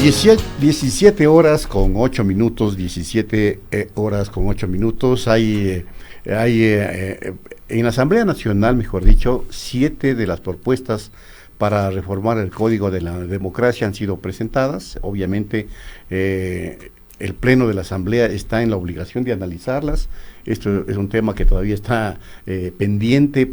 17 horas con 8 minutos, 17 horas con 8 minutos. Hay en la Asamblea Nacional, mejor dicho, 7 de las propuestas para reformar el Código de la Democracia han sido presentadas. Obviamente, el Pleno de la Asamblea está en la obligación de analizarlas. Esto es un tema que todavía está pendiente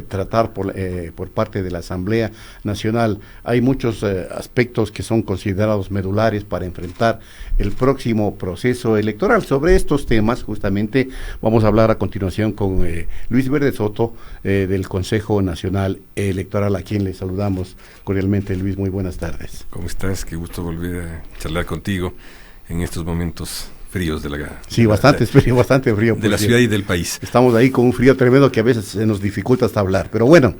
tratar por parte de la Asamblea Nacional. Hay muchos aspectos que son considerados medulares para enfrentar el próximo proceso electoral. Sobre estos temas, justamente, vamos a hablar a continuación con Luis Verde Soto, del Consejo Nacional Electoral, a quien le saludamos cordialmente. Luis, muy buenas tardes. ¿Cómo estás? Qué gusto volver a charlar contigo en estos momentos fríos de la... Sí, bastante frío. De la ciudad y del país. Estamos ahí con un frío tremendo que a veces se nos dificulta hasta hablar. Pero bueno,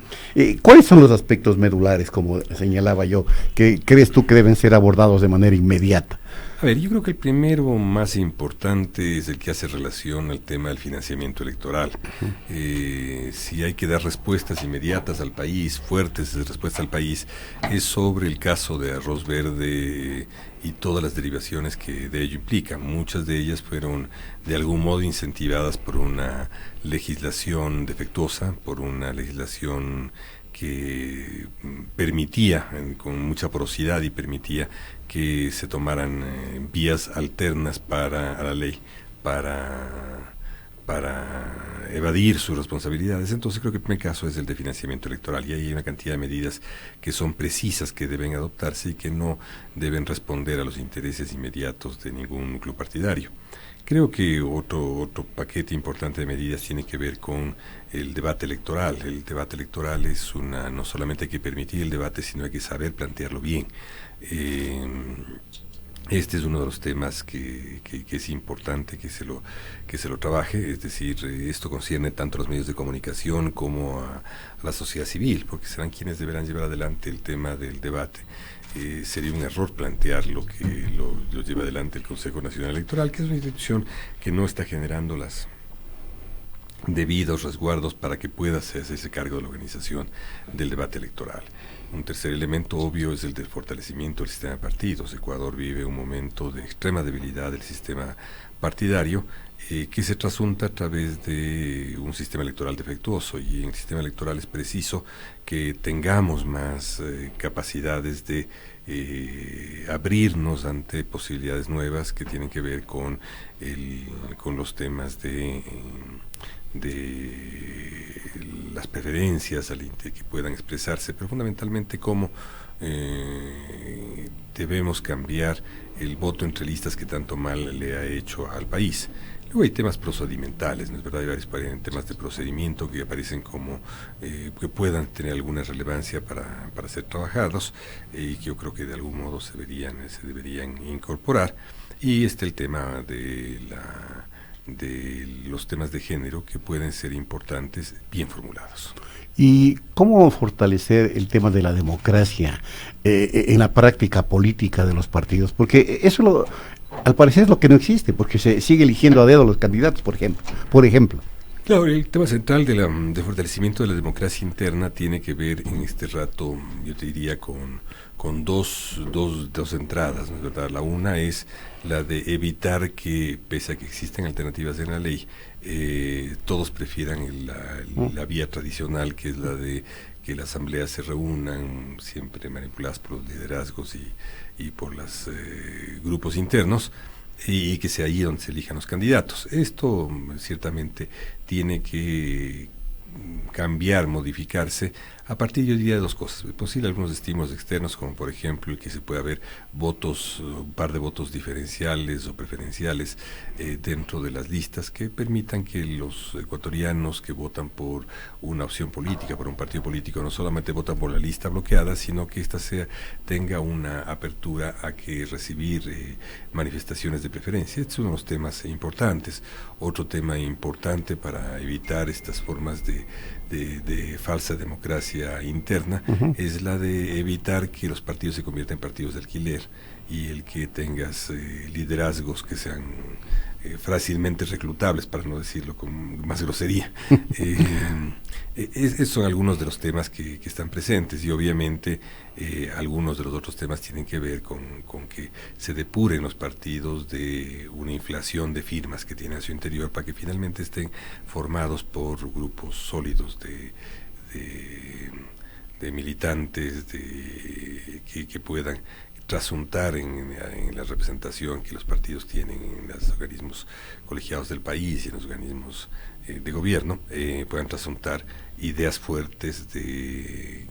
¿cuáles son los aspectos medulares, como señalaba yo, que crees tú que deben ser abordados de manera inmediata? A ver, yo creo que el primero más importante es el que hace relación al tema del financiamiento electoral. Si hay que dar respuestas inmediatas al país, fuertes respuestas al país, es sobre el caso de Arroz Verde y todas las derivaciones que de ello implican. Muchas de ellas fueron de algún modo incentivadas por una legislación defectuosa, por una legislación que permitía, con mucha porosidad, y permitía que se tomaran vías alternas a la ley para evadir sus responsabilidades. Entonces creo que el primer caso es el de financiamiento electoral, y hay una cantidad de medidas que son precisas, que deben adoptarse y que no deben responder a los intereses inmediatos de ningún núcleo partidario. Creo que otro paquete importante de medidas tiene que ver con el debate electoral. El debate electoral es no solamente hay que permitir el debate, sino hay que saber plantearlo bien. Este es uno de los temas que es importante que se lo trabaje, es decir, esto concierne tanto a los medios de comunicación como a la sociedad civil, porque serán quienes deberán llevar adelante el tema del debate. Sería un error plantear lo que lo lleva adelante el Consejo Nacional Electoral, que es una institución que no está generando los debidos resguardos para que pueda hacerse cargo de la organización del debate electoral. Un tercer elemento obvio es el del fortalecimiento del sistema de partidos. Ecuador vive un momento de extrema debilidad del sistema partidario, que se trasunta a través de un sistema electoral defectuoso, y en el sistema electoral es preciso que tengamos más capacidades de abrirnos ante posibilidades nuevas que tienen que ver con los temas de las preferencias que puedan expresarse, pero fundamentalmente cómo debemos cambiar el voto entre listas que tanto mal le ha hecho al país. Luego hay temas procedimentales, ¿no es verdad? Hay varios temas de procedimiento que aparecen como que puedan tener alguna relevancia para ser trabajados, y que yo creo que de algún modo se deberían incorporar. Y el tema de los temas de género, que pueden ser importantes, bien formulados. ¿Y cómo fortalecer el tema de la democracia en la práctica política de los partidos? Porque eso al parecer es lo que no existe, porque se sigue eligiendo a dedo a los candidatos, por ejemplo. Claro, el tema central de fortalecimiento de la democracia interna tiene que ver en este rato, yo te diría, con dos entradas, ¿no es verdad? La una es la de evitar que, pese a que existen alternativas en la ley, todos prefieran la vía tradicional, que es la de que las asambleas se reúnan, siempre manipuladas por los liderazgos y por los grupos internos, y que sea allí donde se elijan los candidatos. Esto ciertamente tiene que cambiar, modificarse, a partir, yo diría, de dos cosas. Es posible algunos estímulos externos, como por ejemplo el que se pueda haber un par de votos diferenciales o preferenciales dentro de las listas, que permitan que los ecuatorianos que votan por una opción política, por un partido político, no solamente votan por la lista bloqueada, sino que ésta tenga una apertura a que recibir manifestaciones de preferencia. Este es uno de los temas importantes. Otro tema importante para evitar estas formas de falsa democracia interna es la de evitar que los partidos se conviertan en partidos de alquiler, y el que tengas liderazgos que sean fácilmente reclutables, para no decirlo con más grosería. Esos son algunos de los temas que están presentes y obviamente algunos de los otros temas tienen que ver con que se depuren los partidos de una inflación de firmas que tienen a su interior para que finalmente estén formados por grupos sólidos de militantes que puedan trasuntar en la representación que los partidos tienen en los organismos colegiados del país y en los organismos de gobierno, puedan trasuntar ideas fuertes que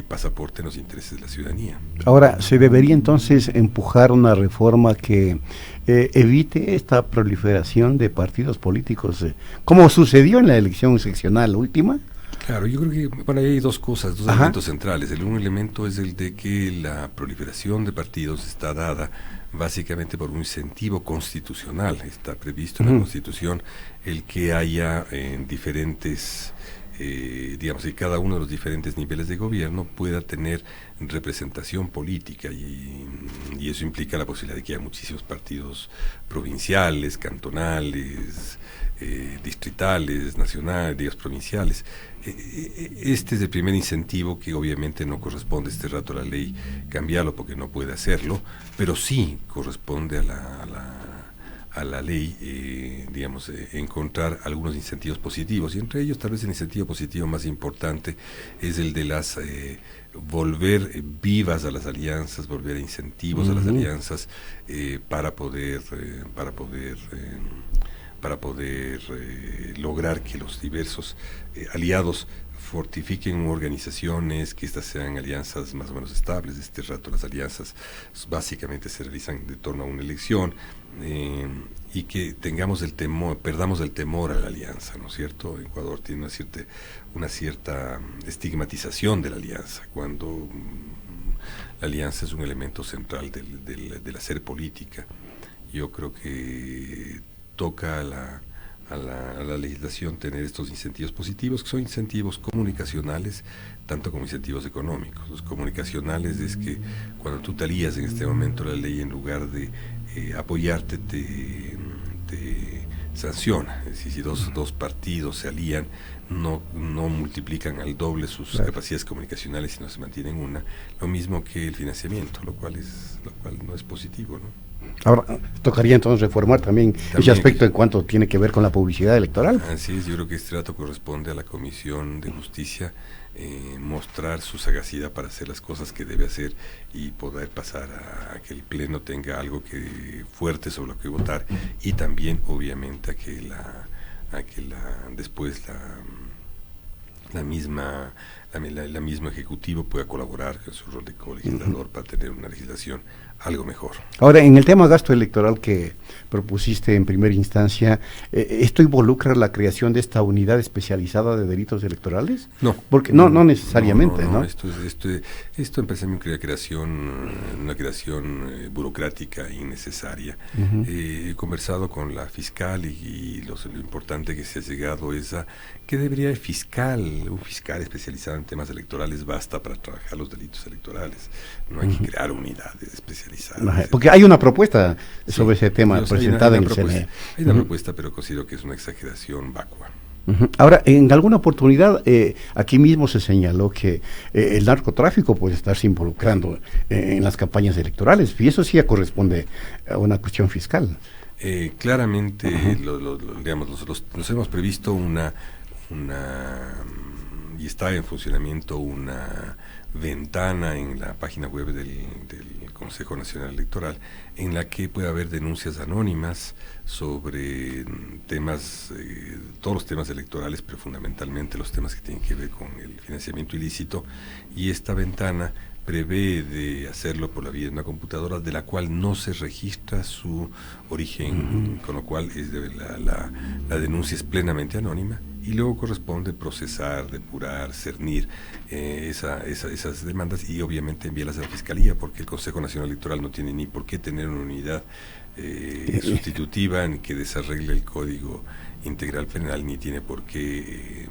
pasaporten los intereses de la ciudadanía. Ahora, ¿se debería entonces empujar una reforma que evite esta proliferación de partidos políticos, como sucedió en la elección seccional última? Claro, yo creo que bueno, hay dos cosas, dos elementos centrales. Un elemento es el de que la proliferación de partidos está dada básicamente por un incentivo constitucional. Está previsto en la Constitución el que haya en diferentes, digamos, que cada uno de los diferentes niveles de gobierno pueda tener representación política y eso implica la posibilidad de que haya muchísimos partidos provinciales, cantonales, distritales, nacionales, digamos, provinciales. Este es el primer incentivo que obviamente no corresponde este rato a la ley cambiarlo porque no puede hacerlo, pero sí corresponde a la ley, digamos, encontrar algunos incentivos positivos y entre ellos tal vez el incentivo positivo más importante es el de las volver vivas a las alianzas, volver a incentivos a las alianzas para poder lograr que los diversos aliados fortifiquen organizaciones, que estas sean alianzas más o menos estables. Este rato las alianzas básicamente se realizan de torno a una elección y que tengamos el temor, perdamos el temor a la alianza, ¿no es cierto? Ecuador tiene una cierta estigmatización de la alianza, cuando la alianza es un elemento central del hacer política. Yo creo que toca a la legislación tener estos incentivos positivos, que son incentivos comunicacionales, tanto como incentivos económicos. Los comunicacionales es que cuando tú te alías en este momento la ley, en lugar de apoyarte, te sanciona. Es decir, si dos partidos se alían, no multiplican al doble sus capacidades comunicacionales, sino se mantienen una. Lo mismo que el financiamiento, lo cual no es positivo, ¿no? Ahora, tocaría entonces reformar también ese aspecto en cuanto tiene que ver con la publicidad electoral. Así es, yo creo que este dato corresponde a la Comisión de Justicia mostrar su sagacidad para hacer las cosas que debe hacer y poder pasar a que el Pleno tenga algo fuerte sobre lo que votar y también obviamente a que después la misma Ejecutivo pueda colaborar con su rol de colegislador para tener una legislación algo mejor. Ahora, en el tema gasto electoral que propusiste en primera instancia, ¿esto involucra la creación de esta unidad especializada de delitos electorales? No. Porque no necesariamente, ¿no? Esto empezó en una creación burocrática innecesaria. He conversado con la fiscal y lo importante que se ha llegado es a que debería haber un fiscal especializado en temas electorales basta para trabajar los delitos electorales. No hay que crear unidades especializadas. Porque hay una propuesta sobre ese tema presentada en el CNE. Hay una propuesta, pero considero que es una exageración vacua. Ahora, en alguna oportunidad, aquí mismo se señaló que el narcotráfico puede estarse involucrando en las campañas electorales, y eso sí corresponde a una cuestión fiscal. Claramente, nos hemos previsto y está en funcionamiento una ventana en la página web del Consejo Nacional Electoral en la que puede haber denuncias anónimas sobre temas, todos los temas electorales, pero fundamentalmente los temas que tienen que ver con el financiamiento ilícito, y esta ventana prevé de hacerlo por la vía de una computadora de la cual no se registra su origen, con lo cual la denuncia es plenamente anónima y luego corresponde procesar, depurar, cernir esas demandas y obviamente enviarlas a la Fiscalía, porque el Consejo Nacional Electoral no tiene ni por qué tener una unidad sustitutiva ni que desarregle el Código Integral Penal, ni tiene por qué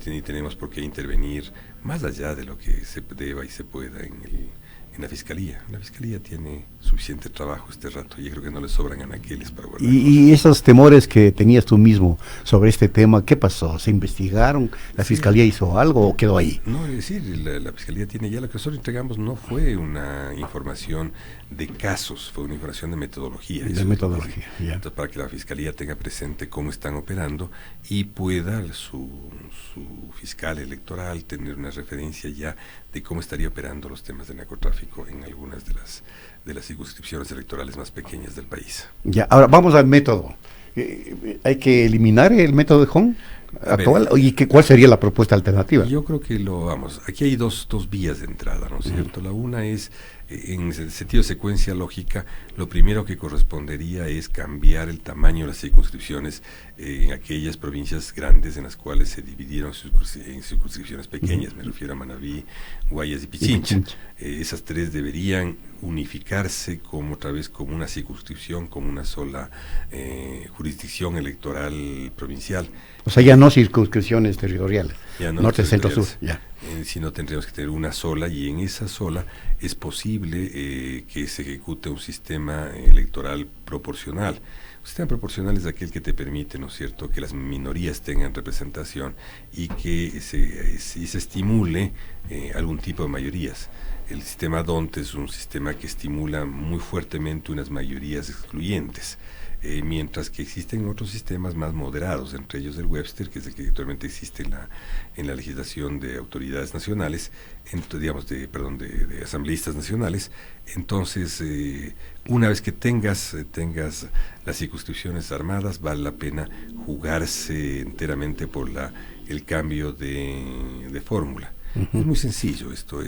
ni tenemos por qué intervenir más allá de lo que se deba y se pueda en en la Fiscalía. La Fiscalía tiene suficiente trabajo este rato y yo creo que no le sobran anaqueles para guardar. Y esos temores que tenías tú mismo sobre este tema, ¿qué pasó? ¿Se investigaron? ¿La Fiscalía hizo algo o quedó ahí? No, es decir, la Fiscalía tiene ya, lo que nosotros entregamos no fue una información de casos, fue una información de metodología. De metodología, ya. Entonces, para que la Fiscalía tenga presente cómo están operando y pueda su fiscal electoral tener una referencia ya de cómo estaría operando los temas de narcotráfico en algunas de las circunscripciones electorales más pequeñas del país. Ya, ahora vamos al método. ¿Hay que eliminar el método de Hong actual? ¿Y cuál sería la propuesta alternativa? Yo creo que aquí hay dos vías de entrada, ¿no es cierto? La una es, en el sentido de secuencia lógica, lo primero que correspondería es cambiar el tamaño de las circunscripciones en aquellas provincias grandes en las cuales se dividieron en circunscripciones pequeñas, me refiero a Manabí, Guayas y Pichincha. Esas tres deberían unificarse otra vez como una circunscripción, como una sola jurisdicción electoral provincial. O sea, ya no circunscripciones territoriales, ya no norte, centro, sur. Ya. Sino tendríamos que tener una sola, y en esa sola es posible que se ejecute un sistema electoral proporcional. Un sistema proporcional es aquel que te permite, ¿no es cierto?, que las minorías tengan representación y que se estimule algún tipo de mayorías. El sistema DONT es un sistema que estimula muy fuertemente unas mayorías excluyentes. Mientras que existen otros sistemas más moderados, entre ellos el Webster, que es el que actualmente existe en la legislación de autoridades nacionales, de asambleístas nacionales. Entonces, una vez que tengas las circunscripciones armadas, vale la pena jugarse enteramente por el cambio de fórmula. Es muy sencillo esto.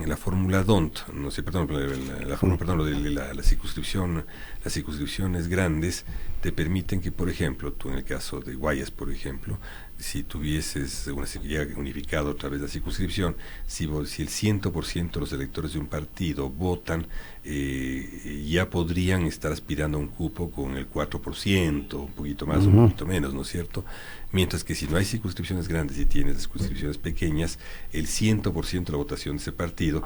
La fórmula DONT, las circunscripciones grandes te permiten que, por ejemplo, tú en el caso de Guayas, por ejemplo, si tuvieses ya unificado otra vez la circunscripción, si el 100% de los electores de un partido votan, ya podrían estar aspirando a un cupo con el 4%, un poquito más, un poquito menos, ¿no es cierto? Mientras que si no hay circunscripciones grandes y tienes circunscripciones pequeñas, el 100% de la votación de ese partido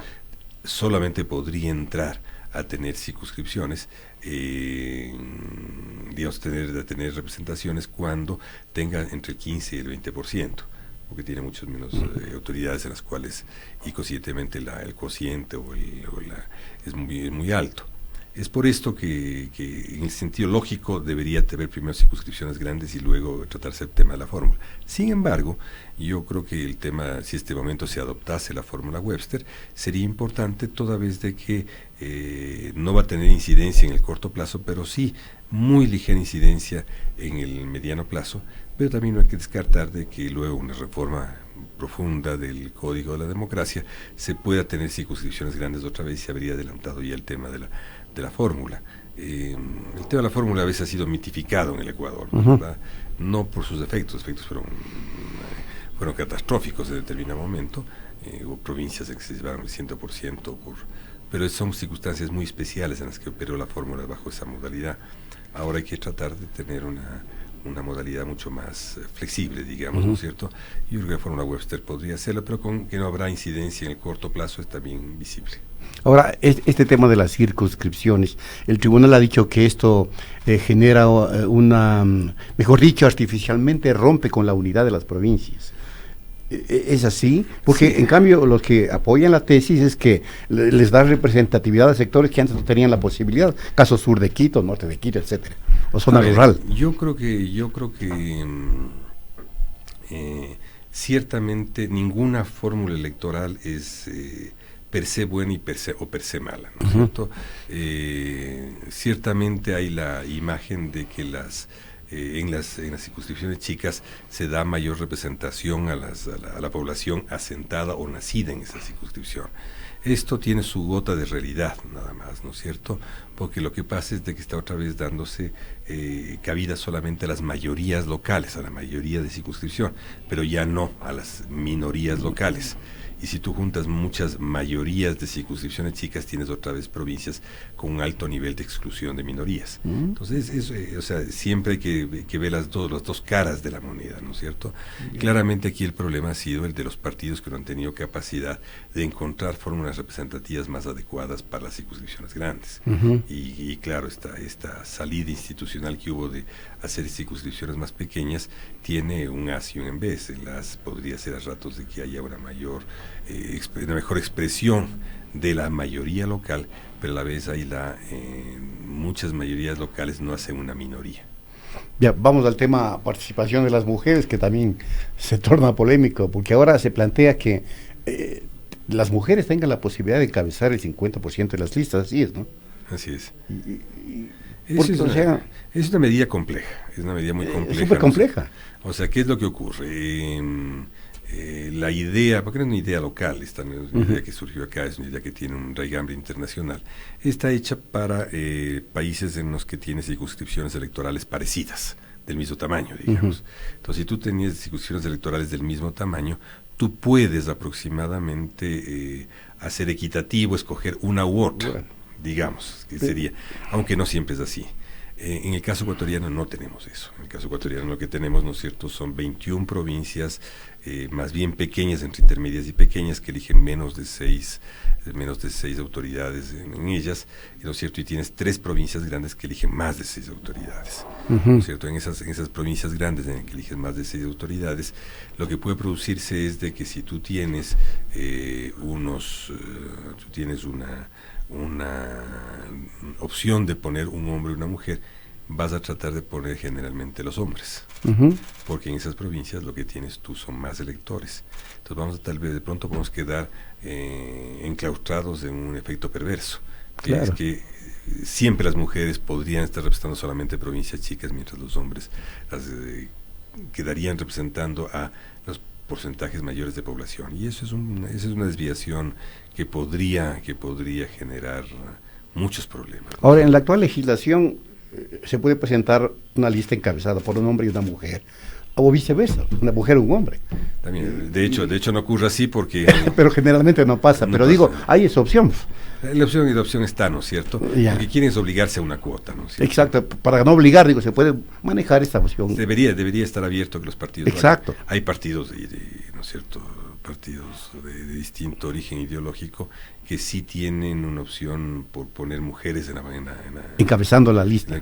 solamente podría entrar a tener circunscripciones, tener representaciones cuando tenga entre el 15 y el 20%, porque tiene muchas menos autoridades en las cuales, y conscientemente el cociente es muy alto. Es por esto que en el sentido lógico debería tener primero circunscripciones grandes y luego tratarse el tema de la fórmula. Sin embargo, yo creo que el tema, si este momento se adoptase la fórmula Webster, sería importante toda vez de que no va a tener incidencia en el corto plazo, pero sí muy ligera incidencia en el mediano plazo, pero también no hay que descartar de que luego una reforma profunda del Código de la Democracia se pueda tener circunscripciones grandes otra vez y se habría adelantado ya el tema de la fórmula. El tema de la fórmula a veces ha sido mitificado en el Ecuador, ¿verdad? No por sus efectos fueron catastróficos en determinado momento, hubo provincias en que se llevaron el 100%, pero son circunstancias muy especiales en las que operó la fórmula bajo esa modalidad. Ahora hay que tratar de tener una modalidad mucho más flexible, digamos, ¿no es cierto? Yo creo que la fórmula Webster podría hacerlo, pero con que no habrá incidencia en el corto plazo es también visible. Ahora, este tema de las circunscripciones, el tribunal ha dicho que esto genera mejor dicho, artificialmente rompe con la unidad de las provincias. ¿Es así? Porque sí. En cambio los que apoyan la tesis es que les da representatividad a sectores que antes no tenían la posibilidad, caso sur de Quito, norte de Quito, etcétera, o zona rural. Yo creo que ciertamente ninguna fórmula electoral es per se buena y per se mala, ¿no es cierto? Ciertamente hay la imagen de que en las circunscripciones chicas se da mayor representación a la población asentada o nacida en esa circunscripción. Esto tiene su gota de realidad, nada más, ¿no es cierto? Porque lo que pasa es de que está otra vez dándose cabida solamente a las mayorías locales, a la mayoría de circunscripción, pero ya no a las minorías locales. y si tú juntas muchas mayorías de circunscripciones chicas, tienes otra vez provincias con un alto nivel de exclusión de minorías. Entonces, o sea, siempre hay que ver las dos caras de la moneda, ¿no es cierto? Claramente aquí el problema ha sido el de los partidos que no han tenido capacidad de encontrar fórmulas representativas más adecuadas para las circunscripciones grandes. Y claro, esta salida institucional que hubo de hacer circunscripciones más pequeñas tiene un as y un en vez. El as podría ser a ratos de que haya una mejor expresión de la mayoría local, pero a la vez muchas mayorías locales no hacen una minoría. Ya, vamos al tema participación de las mujeres, que también se torna polémico, porque ahora se plantea que las mujeres tengan la posibilidad de encabezar el 50% de las listas, así es, ¿no? Así es. Es una medida compleja, es una medida muy compleja. Es súper compleja. O sea, ¿qué es lo que ocurre? La idea, porque no es una idea local, esta no es una idea que surgió acá, es una idea que tiene un raigambre internacional, está hecha para países en los que tiene circunscripciones electorales parecidas, del mismo tamaño, digamos. Entonces, si tú tenías circunscripciones electorales del mismo tamaño, tú puedes aproximadamente hacer equitativo, escoger una u otra, digamos, que sería, aunque no siempre es así. En el caso ecuatoriano no tenemos eso. En el caso ecuatoriano lo que tenemos, ¿no es cierto?, son 21 provincias, más bien pequeñas, entre intermedias y pequeñas, que eligen menos de seis autoridades en ellas, ¿no es cierto?, y tienes 3 provincias grandes que eligen más de 6 autoridades, ¿no es cierto? En esas provincias grandes en las que eligen más de 6 autoridades, lo que puede producirse es de que si tú tienes una opción de poner un hombre y una mujer, vas a tratar de poner generalmente los hombres, porque en esas provincias lo que tienes tú son más electores. Entonces tal vez de pronto podemos quedar enclaustrados en un efecto perverso, que es que siempre las mujeres podrían estar representando solamente provincias chicas, mientras los hombres quedarían representando a los porcentajes mayores de población, y esa es una desviación que podría generar muchos problemas. Ahora, en la actual legislación se puede presentar una lista encabezada por un hombre y una mujer, o viceversa, una mujer o un hombre. También, de hecho no ocurre así porque... pero generalmente no pasa, pero digo, hay esa opción. La opción está, ¿no es cierto? Porque quieren es obligarse a una cuota, ¿no es cierto? Exacto, para no obligar, se puede manejar esta opción. Debería estar abierto que los partidos... Exacto. Hay partidos, ¿no es cierto?, partidos de distinto origen ideológico que sí tienen una opción por poner mujeres encabezando la lista.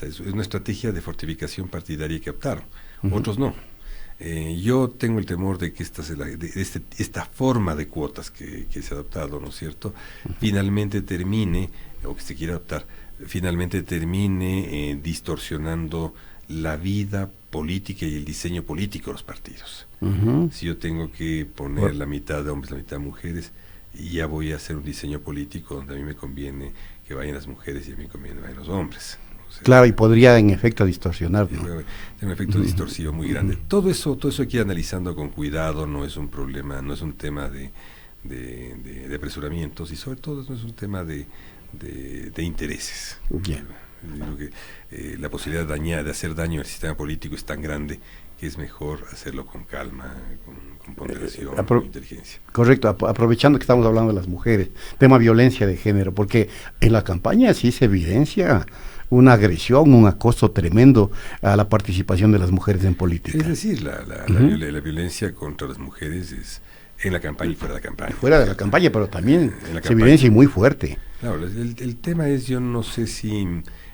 Es una estrategia de fortificación partidaria que optaron. Otros no. Yo tengo el temor de que esta forma de cuotas que se ha adoptado, ¿no es cierto?, finalmente termine, o que se quiera adoptar, finalmente termine distorsionando la vida política y el diseño político de los partidos. Si yo tengo que poner la mitad de hombres, la mitad de mujeres, ya voy a hacer un diseño político donde a mí me conviene que vayan las mujeres y a mí me conviene que vayan los hombres. O sea, claro, y podría en efecto distorsionar, ¿no? Tiene un efecto distorsivo muy grande. Todo eso hay que ir analizando con cuidado, no es un problema, no es un tema de apresuramientos, y sobre todo no es un tema de intereses. Digo que la posibilidad de hacer daño al sistema político es tan grande que es mejor hacerlo con calma, con ponderación, con inteligencia. Correcto, aprovechando que estamos hablando de las mujeres, tema violencia de género, porque en la campaña sí se evidencia una agresión, un acoso tremendo a la participación de las mujeres en política. Es decir, la violencia contra las mujeres es en la campaña y fuera de la campaña. Fuera de la campaña, pero también se evidencia y muy fuerte. Claro, el tema es, yo no sé si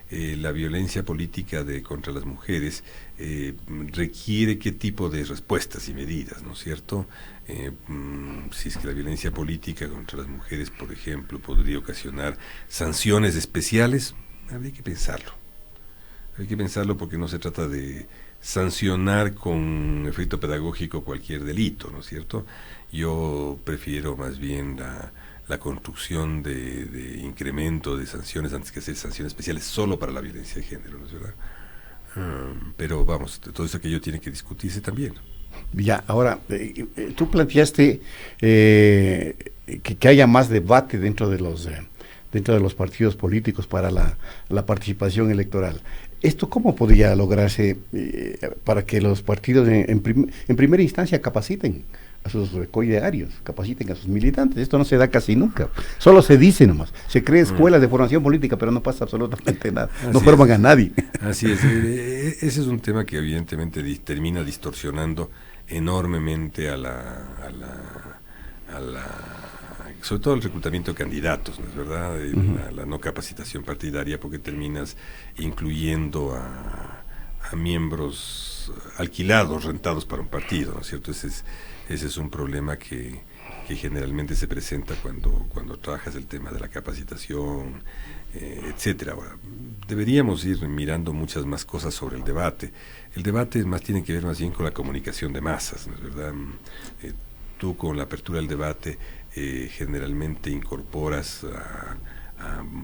la violencia política contra las mujeres requiere qué tipo de respuestas y medidas, ¿no es cierto? Si es que la violencia política contra las mujeres, por ejemplo, podría ocasionar sanciones especiales, habría que pensarlo. Hay que pensarlo porque no se trata de sancionar con efecto pedagógico cualquier delito, ¿no es cierto? Yo prefiero más bien la construcción de incremento de sanciones antes que hacer sanciones especiales solo para la violencia de género, ¿no es verdad? Pero vamos, todo eso aquello tiene que discutirse también. Ya, ahora, tú planteaste que haya más debate dentro de los partidos políticos para la participación electoral. ¿Esto cómo podría lograrse para que los partidos en primera instancia capaciten a sus coidarios, capaciten a sus militantes. Esto no se da casi nunca. Solo se dice nomás. Se crea escuelas de formación política, pero no pasa absolutamente nada. No forman a nadie. Así es. Ese es un tema que evidentemente termina distorsionando enormemente sobre todo el reclutamiento de candidatos, ¿no es verdad? La no capacitación partidaria, porque terminas incluyendo a miembros alquilados, rentados para un partido, ¿no es cierto? Ese es un problema que generalmente se presenta cuando trabajas el tema de la capacitación, etcétera. Ahora, deberíamos ir mirando muchas más cosas sobre el debate. El debate tiene que ver más bien con la comunicación de masas, ¿no es verdad? Tú con la apertura del debate generalmente incorporas a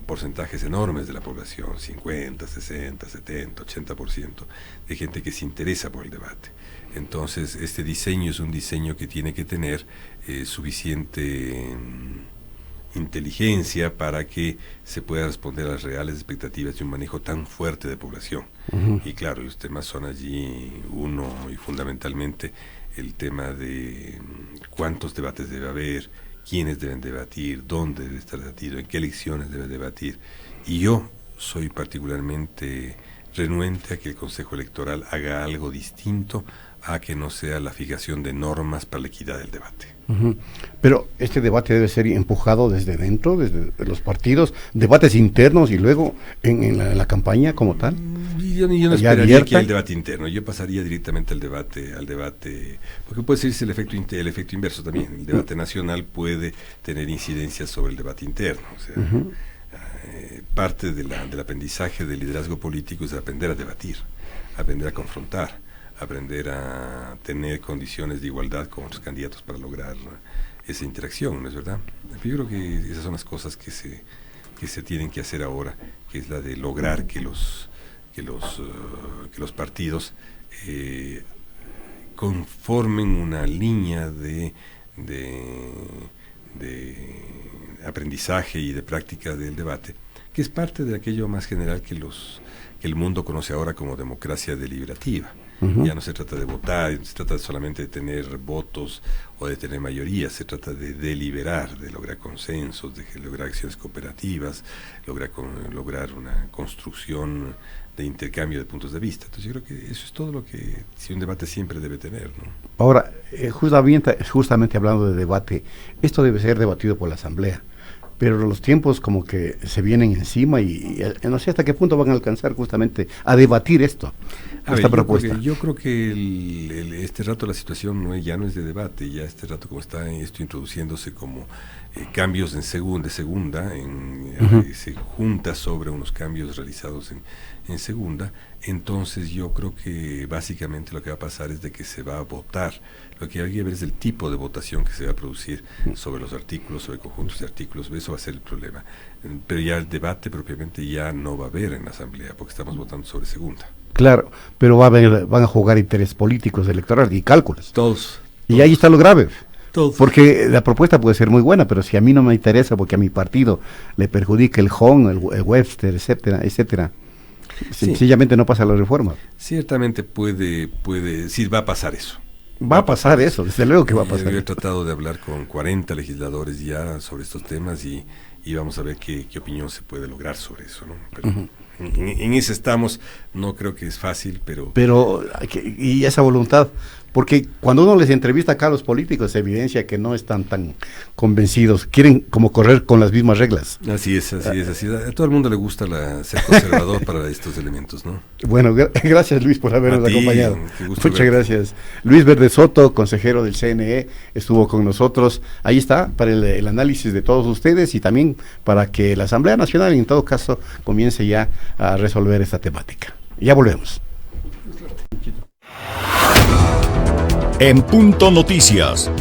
porcentajes enormes de la población, 50, 60, 70, 80% de gente que se interesa por el debate. Entonces, este diseño es un diseño que tiene que tener suficiente inteligencia para que se pueda responder a las reales expectativas de un manejo tan fuerte de población. Y claro, los temas son allí uno, y fundamentalmente el tema de cuántos debates debe haber, quiénes deben debatir, dónde debe estar debatido, en qué elecciones debe debatir. Y yo soy particularmente renuente a que el Consejo Electoral haga algo distinto a que no sea la fijación de normas para la equidad del debate. Pero este debate debe ser empujado desde dentro, desde los partidos, debates internos y luego en la campaña como tal. Yo no esperaría que haya el debate interno, yo pasaría directamente al debate, porque puede ser el efecto inverso también. El debate nacional puede tener incidencias sobre el debate interno. O sea, parte del aprendizaje del liderazgo político es aprender a debatir, aprender a confrontar, aprender a tener condiciones de igualdad con otros candidatos para lograr esa interacción, ¿no es verdad? Yo creo que esas son las cosas que se tienen que hacer ahora, que es la de lograr que los partidos conformen una línea de aprendizaje y de práctica del debate, que es parte de aquello más general que el mundo conoce ahora como democracia deliberativa. Ya no se trata de votar, no se trata solamente de tener votos o de tener mayoría, se trata de deliberar, de lograr consensos, de lograr acciones cooperativas, lograr una construcción de intercambio de puntos de vista. Entonces yo creo que eso es todo lo que un debate siempre debe tener, ¿no? Ahora, justamente hablando de debate, esto debe ser debatido por la Asamblea, pero los tiempos como que se vienen encima y no sé hasta qué punto van a alcanzar justamente a debatir esta propuesta. Yo creo que este rato la situación ya no es de debate, ya este rato como está esto introduciéndose como cambios de segunda, se junta sobre unos cambios realizados en segunda. Entonces yo creo que básicamente lo que va a pasar es de que se va a votar. Lo que hay que ver es el tipo de votación que se va a producir sobre los artículos, sobre conjuntos de artículos. Eso va a ser el problema. Pero ya el debate propiamente ya no va a haber en la Asamblea, porque estamos votando sobre segunda. Claro, pero van a jugar intereses políticos, electorales y cálculos. Todos. Y ahí está lo grave. Todos. Porque la propuesta puede ser muy buena, pero si a mí no me interesa porque a mi partido le perjudica el Hon, el Webster, etcétera, sencillamente no pasa la reforma. Ciertamente puede decir, va a pasar eso. Va a pasar eso, desde luego que va a pasar. Yo he tratado de hablar con 40 legisladores ya sobre estos temas y vamos a ver qué opinión se puede lograr sobre eso, ¿no? Pero en eso estamos, no creo que es fácil, pero y esa voluntad, porque cuando uno les entrevista acá a los políticos se evidencia que no están tan convencidos, quieren como correr con las mismas reglas. Así es. A todo el mundo le gusta ser conservador para estos elementos, ¿no? Bueno, gracias Luis por habernos acompañado. Muchas gracias. Luis Verde Soto, consejero del CNE, estuvo con nosotros. Ahí está, para el análisis de todos ustedes y también para que la Asamblea Nacional en todo caso comience ya a resolver esta temática. Ya volvemos. En Punto Noticias,